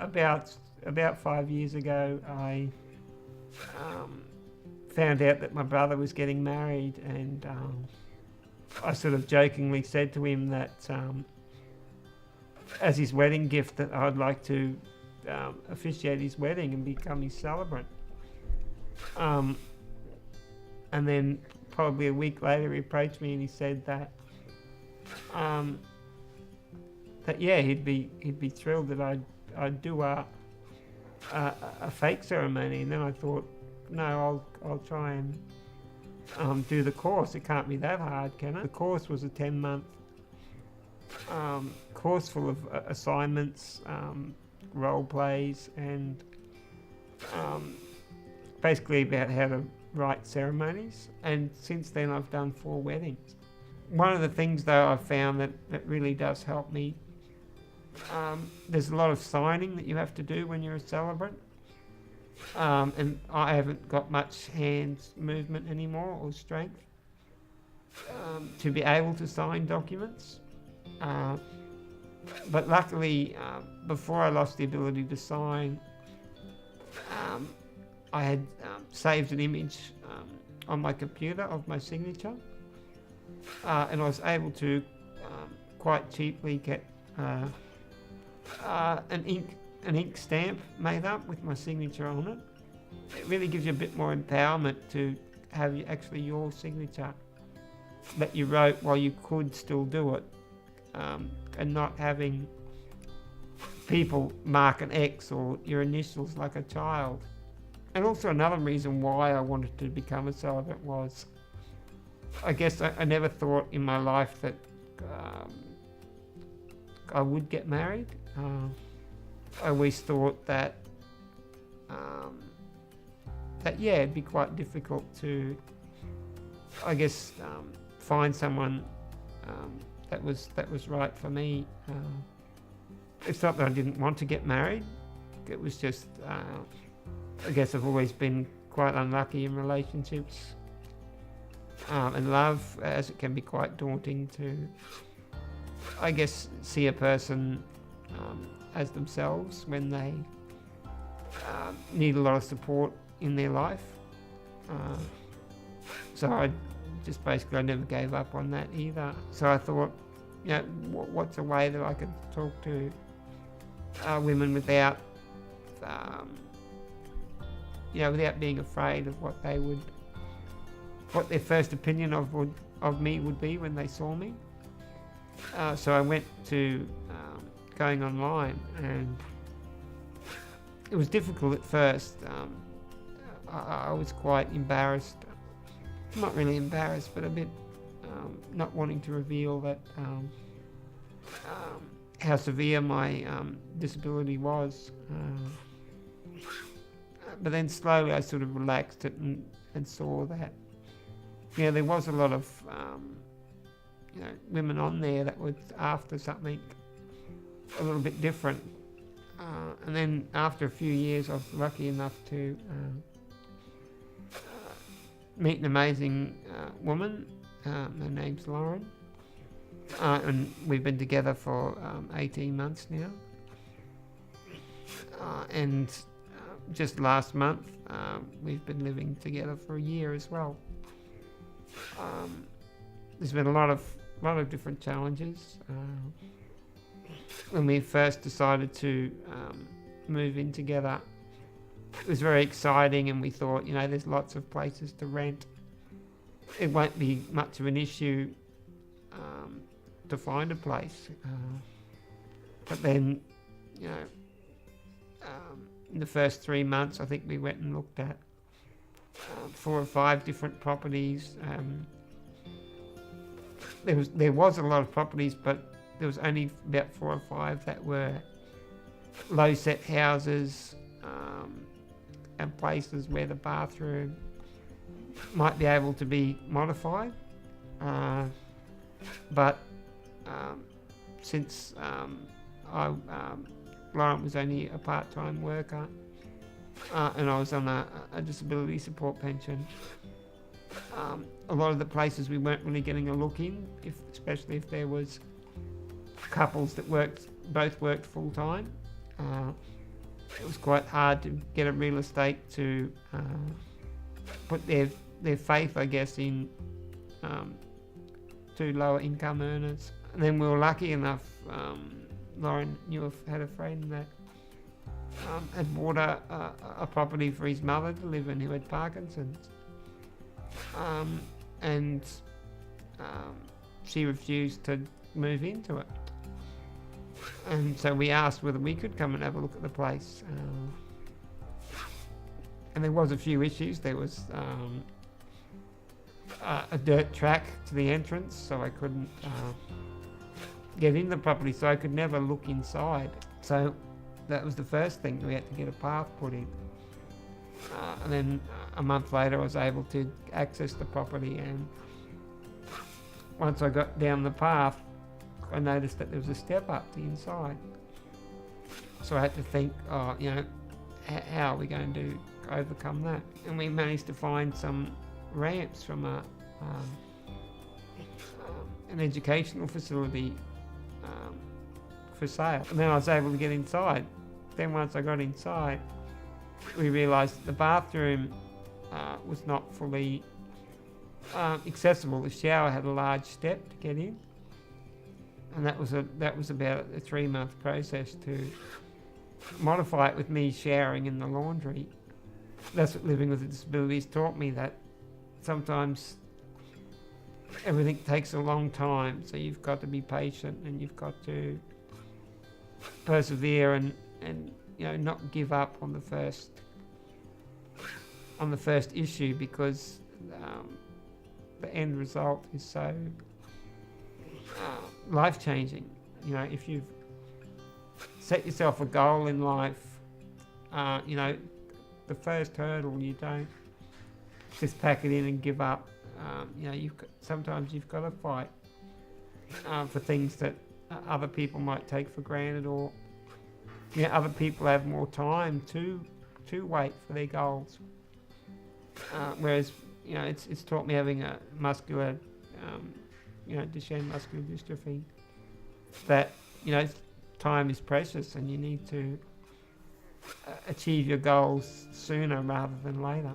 about 5 years ago, I found out that my brother was getting married, and I sort of jokingly said to him that as his wedding gift, that I'd like to officiate his wedding and become his celebrant. And then probably a week later, he approached me and he said that yeah, he'd be thrilled that I'd do a fake ceremony. And then I thought, no, I'll try and do the course. It can't be that hard, can it? The course was a 10-month course full of assignments, role plays, and basically about how to write ceremonies. And since then I've done 4 weddings. One of the things though I've found that really does help me, there's a lot of signing that you have to do when you're a celebrant, and I haven't got much hand movement anymore or strength to be able to sign documents. But luckily, before I lost the ability to sign, I had saved an image on my computer of my signature, and I was able to quite cheaply get an ink stamp made up with my signature on it. It really gives you a bit more empowerment to have actually your signature that you wrote while you could still do it, and not having people mark an X or your initials like a child. And also another reason why I wanted to become a celebrant was, I guess I never thought in my life that I would get married. I always thought that yeah, it'd be quite difficult to, I guess, find someone that was right for me. It's not that I didn't want to get married. It was just, I guess I've always been quite unlucky in relationships and love, as it can be quite daunting to, I guess, see a person as themselves when they need a lot of support in their life. So I never gave up on that either. So I thought, you know, what's a way that I could talk to women without, without being afraid of what their first opinion of me would be when they saw me. So I went to going online, and it was difficult at first. I was quite embarrassed, not really embarrassed, but a bit not wanting to reveal that how severe my disability was. But then slowly I sort of relaxed it and saw that, there was a lot of women on there that was after something a little bit different. And then after a few years I was lucky enough to meet an amazing woman. Her name's Lauren, and we've been together for 18 months now. And just last month we've been living together for a year as well. There's been a lot of different challenges. When we first decided to move in together, it was very exciting, and we thought, there's lots of places to rent. It won't be much of an issue to find a place. But then, in the first 3 months, I think we went and looked at 4 or 5 different properties. There was a lot of properties, but there was only about 4 or 5 that were low-set houses, and places where the bathroom might be able to be modified. But since Lauren was only a part-time worker, and I was on a disability support pension, a lot of the places we weren't really getting a look in, especially if there was couples that both worked full-time. it was quite hard to get a real estate to put their faith, I guess, in to lower income earners. And then we were lucky enough, Lauren had a friend that had bought a property for his mother to live in who had Parkinson's. And she refused to move into it. And so we asked whether we could come and have a look at the place. And there was a few issues. There was a dirt track to the entrance, so I couldn't get in the property, so I could never look inside. So that was the first thing. We had to get a path put in. And then a month later I was able to access the property, and once I got down the path I noticed that there was a step up to the inside. So I had to think, how are we going to overcome that? And we managed to find some ramps from an educational facility for sale. And then I was able to get inside. Then once I got inside, we realised that the bathroom was not fully accessible. The shower had a large step to get in, and that was about a 3-month process to modify it, with me showering in the laundry. That's what living with a disability has taught me, that sometimes everything takes a long time, so you've got to be patient and you've got to persevere and not give up on the first issue, because the end result is so life-changing. If you've set yourself a goal in life, the first hurdle, you don't just pack it in and give up. Sometimes you've got to fight for things that other people might take for granted, or other people have more time to wait for their goals. Whereas it's taught me, having a muscular, Duchenne muscular dystrophy, that time is precious and you need to achieve your goals sooner rather than later.